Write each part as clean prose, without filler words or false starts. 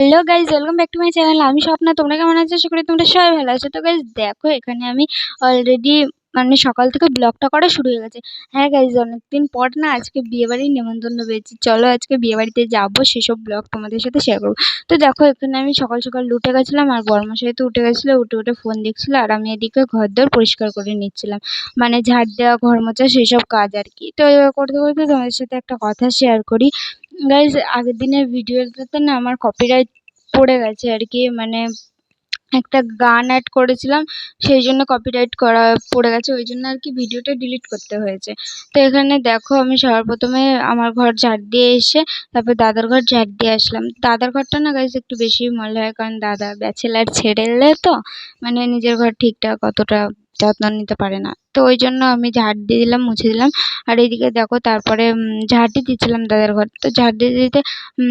Hello guys, welcome back to my channel. আমি স্বপ্না। তোমরা কেমন আছো? আশা করি তোমরা সবাই ভালো আছো। তো গাইজ দেখো, এখানে আমি অলরেডি সকাল থেকে ব্লগটা করা শুরু হয়ে গেছে। হ্যাঁ গাইজ, অনেকদিন পর না আজকে বিয়েবাড়ির নেমন্তন্ন পেয়েছি। চলো আজকে বিয়েবাড়িতে যাবো, সেসব ব্লগ তোমাদের সাথে শেয়ার করবো। তো দেখো, এখানে আমি সকাল সকাল উঠে গেছিলাম, আর বড়মশাই তো উঠে গেছিলো, উঠে উঠে ফোন দেখছিল, আর আমি এদিকে ঘরদোর পরিষ্কার করে নিচ্ছিলাম, মানে ঝাড় দেওয়া, ঘর মোছা, সেসব কাজ আর কি। তো এবার করতে করতে তোমাদের সাথে একটা কথা শেয়ার করি। গাইজ, আগের দিনের ভিডিওটাতে না আমার কপিরাইট পড়ে গেছে আর কি, মানে একটা গান অ্যাড করেছিলাম, সেই জন্য কপিরাইট করা পড়ে গেছে, ওই জন্য আর কি ভিডিওটা ডিলিট করতে হয়েছে। তো এখানে দেখো, আমি সবার প্রথমে আমার ঘর ঝাড় দিয়ে এসে তারপর দাদার ঘর ঝাড় দিয়ে আসলাম। দাদার ঘরটা না গাইজ একটু বেশি ময়লা হয়, কারণ দাদা ব্যাচেলার ছেড়ে তো, মানে নিজের ঘর ঠিকঠাক অতটা যত্ন নিতে পারে না, তো ওই জন্য আমি ঝাড় দিয়ে দিলাম, মুছে দিলাম। আর এইদিকে দেখো, তারপরে ঝাড় দিয়ে দিচ্ছিলাম দাদার ঘর। তো ঝাড় দিতে দিতে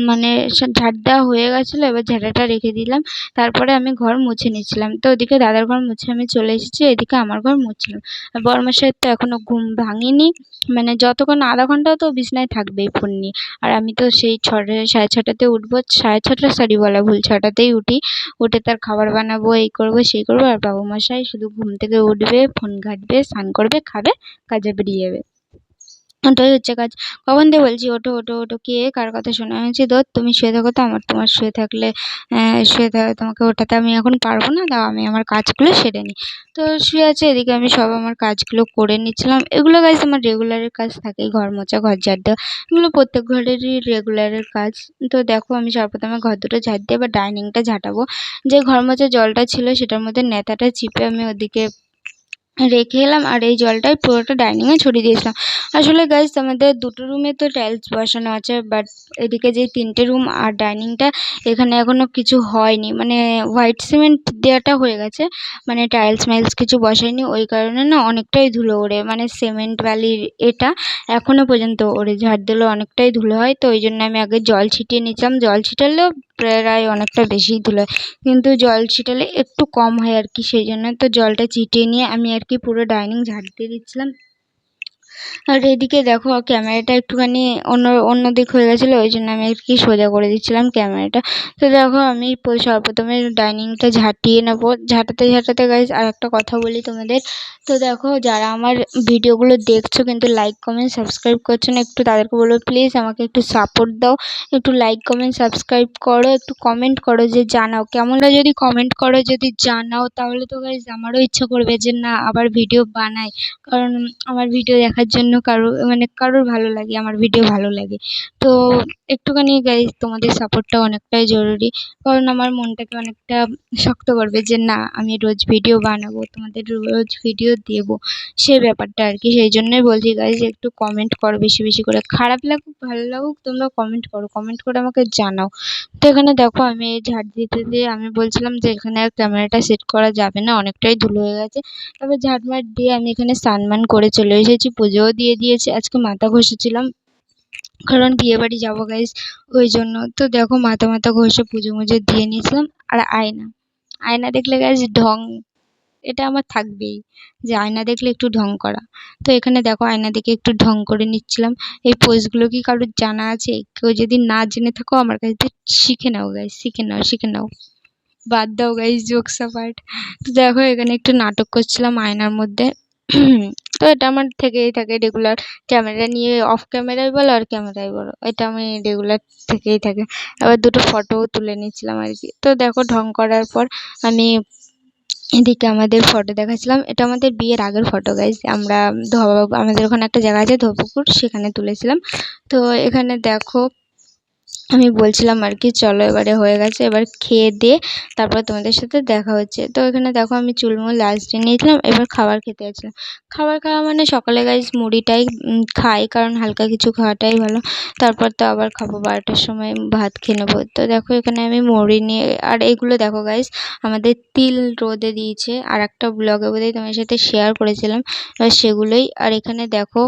মানে ঝাড় দেওয়া হয়ে গেছিলো, এবার ঝাড়াটা রেখে দিলাম। তারপরে আমি ঘর মুছে নিচ্ছিলাম। তো ওদিকে দাদার ঘর মুছে আমি চলে এসেছি, এদিকে আমার ঘর মুছছিলাম। আর বড়মশাইয়ের তো এখনো ঘুম ভাঙেনি, মানে যতক্ষণ আধা ঘন্টা তো বিছানায় থাকবেই ফোন নিয়ে। আর আমি তো সেই 6:30 উঠবো, 6:30 সরি বলা ভুল, 6টাতেই উঠি। উঠে তার খাবার বানাবো, এই করবো সেই করবো, আর বাবুমশাই শুধু ঘুম থেকে উঠবে, ফোন ঘাঁটবে, স্নান করবে, খাবে, কাজে বেরিয়ে যাবে। ওটাই হচ্ছে কাজ। কখন দিয়ে বলছি ওঠো ওঠো ওঠো, কে কার কথা শোনা হয়েছে? ধুর, তুমি শুয়ে থাকো তো, তোমার শুয়ে থাকলে তোমাকে ওঠাতে আমি এখন পারবো না, দাও আমি আমার কাজগুলো সেরে নিই। তো শুয়ে আছে, এদিকে আমি সব আমার কাজগুলো করে নিচ্ছিলাম। এগুলো গাইজ আমার রেগুলারের কাজ থাকে, ঘর মোছা, ঘর ঝাড় দেওয়া, এগুলো প্রত্যেক ঘরেরই রেগুলারের কাজ। তো দেখো, আমি সর্বপ্রথমে ঘর দুটো ঝাড় দিয়ে এবার ডাইনিংটা ঝাঁটাবো। যে ঘর মোছা জলটা ছিল সেটার মধ্যে নেতাটা চিপে আমি ওদিকে রেখে এলাম, আর এই জলটাই পুরোটা ডাইনিংয়ে ছড়িয়ে দিয়েছিলাম। আসলে গাইজ আমাদের দুটো রুমে তো টাইলস বসানো আছে, বাট এদিকে যে 3টে রুম আর ডাইনিংটা, এখানে এখনো কিছু হয়নি, মানে হোয়াইট সিমেন্ট দেওয়াটা হয়ে গেছে, মানে টাইলস মাইলস কিছু বসায়নি, ওই কারণে না অনেকটাই ধুলো ওড়ে, মানে সিমেন্ট বালির এটা এখনো পর্যন্ত ওড়ে, ঝাড় দিলেও অনেকটাই ধুলো হয়। তো ওই জন্য আমি আগে জল ছিটিয়ে নিচ্ছিলাম, জল ছিটালেও প্রায় অনেকটা বেশিই ধুলো হয়, কিন্তু জল ছিটালে একটু কম হয় আর কি, সেই জন্য তো জলটা ছিটিয়ে নিয়ে আমি আর কি পুরো ডাইনিং ঝাড় দিয়ে দিচ্ছিলাম। আর এদিকে দেখো, ক্যামেরাটা একটুখানি অন্য দিক হয়ে গেছিলো, ওই জন্য আমি আর কি সোজা করে দিচ্ছিলাম ক্যামেরাটা। তো দেখো, আমি সর্বপ্রথমে ডাইনিংটা ঝাঁটিয়ে নেবো। ঝাঁটাতে ঝাঁটাতে গাইজ আর একটা কথা বলি তোমাদের। তো দেখো, যারা আমার ভিডিওগুলো দেখছো কিন্তু লাইক কমেন্ট সাবস্ক্রাইব করছো না, একটু তাদেরকে বলবো প্লিজ আমাকে একটু সাপোর্ট দাও, একটু লাইক কমেন্ট সাবস্ক্রাইব করো, একটু কমেন্ট করো, যে জানাও কেমন লাগে। যদি কমেন্ট করো, যদি জানাও, তাহলে তো গাইজ আমারও ইচ্ছা করবে যে না আবার ভিডিও বানাই, কারণ আমার ভিডিও দেখার জন্য কারোর ভালো লাগে, আমার ভিডিও ভালো লাগে। তো একটুখানি গাইজ তোমাদের সাপোর্টটা অনেকটাই জরুরি, কারণ আমার মনটাকে অনেকটা শক্ত করবে যে না আমি রোজ ভিডিও বানাবো, তোমাদের রোজ ভিডিও দেবো, সেই ব্যাপারটা আর কি। সেই জন্যই বলছি গাইজ, একটু কমেন্ট করো বেশি বেশি করে, খারাপ লাগুক ভালো লাগুক তোমরা কমেন্ট করো, কমেন্ট করে আমাকে জানাও। তো এখানে দেখো, আমি এই ঝাড় দিতে দিয়ে আমি বলছিলাম যে এখানে আর ক্যামেরাটা সেট করা যাবে না, অনেকটাই ধুলো হয়ে গেছে। তারপর ঝাঁটমাট দিয়ে আমি এখানে স্নান করে চলে এসেছি, পুজোও দিয়ে দিয়েছি, আজকে মাথা ঘষেছিলাম, কারণ বিয়েবাড়ি যাবো গাইজ, ওই জন্য। তো দেখো, মাথা ঘষে পুজো মুজো দিয়ে নিয়েছিলাম। আর আয়না, আয়না দেখলে গাইজ ঢং, এটা আমার থাকবেই, যে আয়না দেখলে একটু ঢং করা। তো এখানে দেখো, আয়না দেখে একটু ঢং করে নিচ্ছিলাম। এই পোজগুলো কি কারোর জানা আছে? কেউ যদি না জেনে থাকো আমার কাছ থেকে শিখে নাও গাইজ, শিখে নাও, শিখে নাও। বাদ দাও গাইজ জোকস অ্যাপার্ট। তো দেখো, এখানে একটু নাটক করছিলাম আয়নার মধ্যে। তো এটা আমার থেকেই থাকে রেগুলার, ক্যামেরা নিয়ে অফ ক্যামেরায় বলো আর ক্যামেরায় বলো, এটা আমি রেগুলার থেকেই থাকে। আবার দুটো ফটোও তুলে নিচ্ছিলাম আর কি। তো দেখো, ঢং করার পর আমি এদিকে আমাদের ফটো দেখাচ্ছিলাম, এটা আমাদের বিয়ের আগের ফটো গাইজ, আমরা আমাদের ওখানে একটা জায়গা আছে ধোপুকুর, সেখানে তুলেছিলাম। তো এখানে দেখো, আমি বলছিলাম আর কি চলো এবারে হয়ে গেছে, এবার খেয়ে দিয়ে তারপর তোমাদের সাথে দেখা হচ্ছে। তো এখানে দেখো, আমি চুলমুল লাস্টে নিয়েছিলাম, এবার খাবার খেতে যাচ্ছিলাম। খাবার খাওয়া মানে সকালে গাইজ মুড়িটাই খাই, কারণ হালকা কিছু খাওয়াটাই ভালো। তারপর তো আবার খাবো 12টার সময়, ভাত খেয়ে নেবো। তো দেখো, এখানে আমি মুড়ি নিয়ে, আর এইগুলো দেখো গাইজ আমাদের তিল রোদে দিয়েছে, আর একটা ব্লগে বোধহয় তোমার সাথে শেয়ার করেছিলাম, এবার সেগুলোই। আর এখানে দেখো,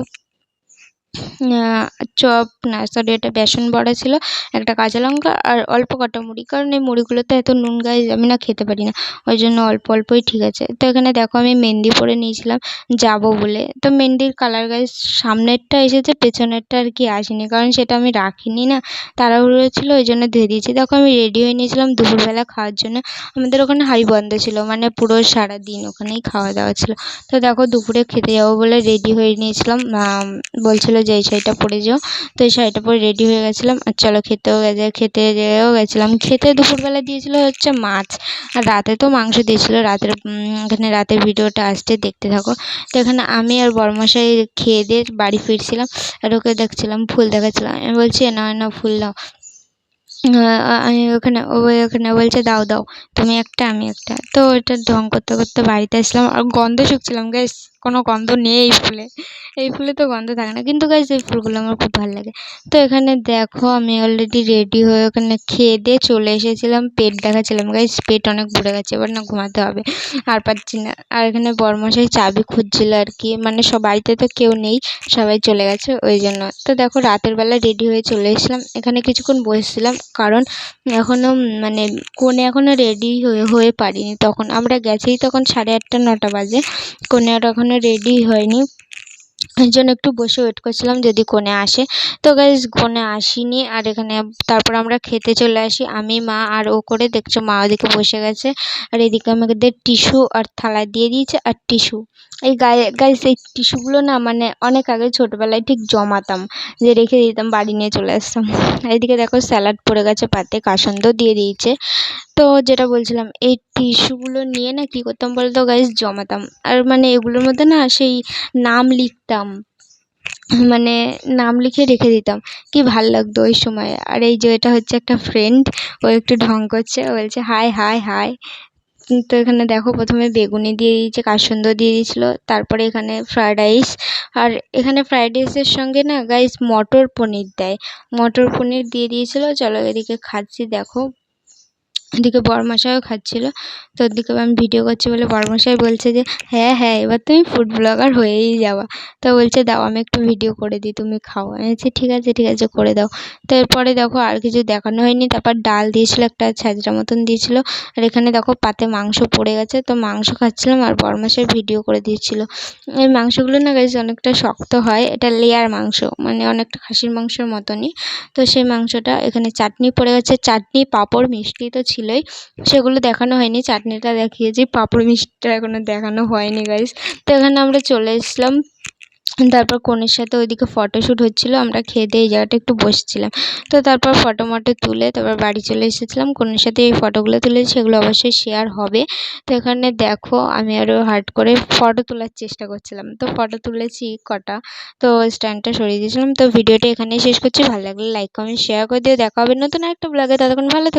চপ না সরি এটা বেসন বড়া ছিল, একটা কাঁচা লঙ্কা আর অল্প কটা মুড়ি, কারণ এই মুড়িগুলোতে এত নুন গাইজ আমি না খেতে পারি না, ওই জন্য অল্প অল্পই ঠিক আছে। তো এখানে দেখো আমি মেহেন্দি পরে নিয়েছিলাম যাবো বলে, তো মেহেন্দির কালার গাইজ সামনেরটা এসেছে, পেছনেরটা আর কি আসেনি, কারণ সেটা আমি রাখিনি না, তাড়াহুড়ো ছিল ওই জন্য ধুয়ে দিয়েছি। দেখো আমি রেডি হয়ে নিয়েছিলাম দুপুরবেলা খাওয়ার জন্য, আমাদের ওখানে হাঁড়ি বন্ধ ছিল, মানে পুরো সারাদিন ওখানেই খাওয়া দাওয়া ছিল। তো দেখো দুপুরে খেতে যাবো বলে রেডি হয়ে নিয়েছিলাম, বলছিল যে এই শাড়িটা পরে যেও, তো এই শাড়িটা পরে রেডি হয়ে গেছিলাম, আর চলো খেতে যেও গেছিলাম। খেতে দুপুরবেলা দিয়েছিল হচ্ছে মাছ, আর রাতে তো মাংস দিয়েছিল। এখানে রাতের ভিডিওটা আসছে, দেখতে থাকো। তো এখানে আমি আর বড়মশাই খেয়ে দিয়ে বাড়ি ফিরছিলাম, আর ওকে দেখছিলাম ফুল দেখাচ্ছিলাম, আমি বলছি না না ফুল দাও, আমি ওখানে বলছে দাও দাও, তুমি একটা আমি একটা। তো ওটা ঢং করতে করতে বাড়িতে আসলাম, আর গন্ধ শুকছিলাম গাইস, কোনো গন্ধ নেই এই ফুলে তো গন্ধ থাকে না, কিন্তু গাইস এই ফুলগুলো আমার খুব ভালো লাগে। তো এখানে দেখো আমি অলরেডি রেডি হয়ে ওখানে খেয়ে দিয়ে চলে এসেছিলাম, পেট দেখাচ্ছিলাম গাইস, পেট অনেক ভরে গেছে, এবার না ঘুমাতে হবে, আর পারছি না। আর এখানে বড়মশাই চাবি খুঁজছিল আর কি, মানে সব বাড়িতে তো কেউ নেই, সবাই চলে গেছে ওই জন্য। তো দেখো রাতের বেলা রেডি হয়ে চলে এসেছিলাম, এখানে কিছুক্ষণ বসেছিলাম, কারণ এখনও মানে কনে এখনও রেডি হয়ে পারিনি, তখন আমরা গেছেই তখন 8:30 9টা বাজে, কনে আর এখনও রেডি হয়নি, এই জন্য একটু বসে ওয়েট করছিলাম যদি কনে আসে। তো গাইজ কনে আসেনি, আর এখানে তারপর আমরা খেতে চলে আসি, আমি মা আর ও করে, দেখছো মা ওদিকে বসে গেছে, আর এদিকে আমাদের টিস্যু আর থালা দিয়ে দিয়েছে, আর টিস্যু এই গাইজ এই টিস্যুগুলো না মানে অনেক আগে ছোটোবেলায় ঠিক জমাতাম, যে রেখে দিতাম বাড়ি নিয়ে চলে আসতাম। এইদিকে দেখো স্যালাড পড়ে গেছে পাতে, কাসন্দ দিয়ে দিয়েছে। তো যেটা বলছিলাম, এই টিস্যুগুলো নিয়ে না কী করতাম বলতো গাইজ, জমাতাম, আর মানে এগুলোর মধ্যে না সেই নাম লিখতাম, মানে নাম লিখে রেখে দিতাম, কি ভাল লাগতো ওই সময়। আর এই যে এটা হচ্ছে একটা ফ্রেন্ড, ও একটু ঢং করছে, ও বলছে হাই হাই হাই। তো এখানে দেখো প্রথমে বেগুনি দিয়ে দিয়েছে, কাসুন্দ দিয়ে দিয়েছিলো, তারপরে এখানে ফ্রায়েড রাইস, আর এখানে ফ্রায়েড রাইসের সঙ্গে না গাইস মটর পনির দেয়, মটর পনির দিয়ে দিয়েছিলো। চলো এদিকে খাচ্ছি দেখো, এদিকে বড়মশাইও খাচ্ছিলো, তো ওদিকে আমি ভিডিও করছি বলে বড়মশাই বলছে যে হ্যাঁ হ্যাঁ এবার তুমি ফুড ব্লগার হয়েই যাবা। তো বলছে দাও আমি একটু ভিডিও করে দিই, তুমি খাও। আমি বলছি ঠিক আছে করে দাও। তো এরপরে দেখো আর কিছু দেখানো হয়নি, তারপর ডাল দিয়েছিলো, একটা ছ্যাঁচড়া মতন দিয়েছিলো, আর এখানে দেখো পাতে মাংস পড়ে গেছে, তো মাংস খাচ্ছিলাম, আর বড়মশাই ভিডিও করে দিচ্ছিলো। এই মাংসগুলো না গাইস অনেকটা শক্ত হয়, এটা লেয়ার মাংস, মানে অনেকটা খাসির মাংসের মতনই। তো সেই মাংসটা, এখানে চাটনি পড়ে গেছে, চাটনি পাঁপড় মিষ্টি তো ছিলই, সেগুলো দেখানো হয়নি, চাটনিটা দেখিয়েছি, পাঁপড় মিষ্টিটা এখনও দেখানো হয়নি গাইস। তো এখানে আমরা চলে এসেছিলাম, তারপর কনের সাথে ওইদিকে ফটোশ্যুট হচ্ছিলো, আমরা খেয়ে দিয়ে এই জায়গাটা একটু বসছিলাম। তো তারপর ফটো মটো তুলে তারপর বাড়ি চলে এসেছিলাম, কনের সাথে এই ফটোগুলো তুলেছি, সেগুলো অবশ্যই শেয়ার হবে। তো এখানে দেখো আমি আরও হার্ড করে ফটো তোলার চেষ্টা করছিলাম, তো ফটো তুলেছি কটা, তো স্ট্যান্ডটা সরিয়ে দিয়েছিলাম। তো ভিডিওটা এখানেই শেষ করছি, ভালো লাগলে লাইক কমেন্ট শেয়ার করে দিও, দেখা হবে নতুন একটা ব্লগে, ততক্ষণ ভালো থেকো।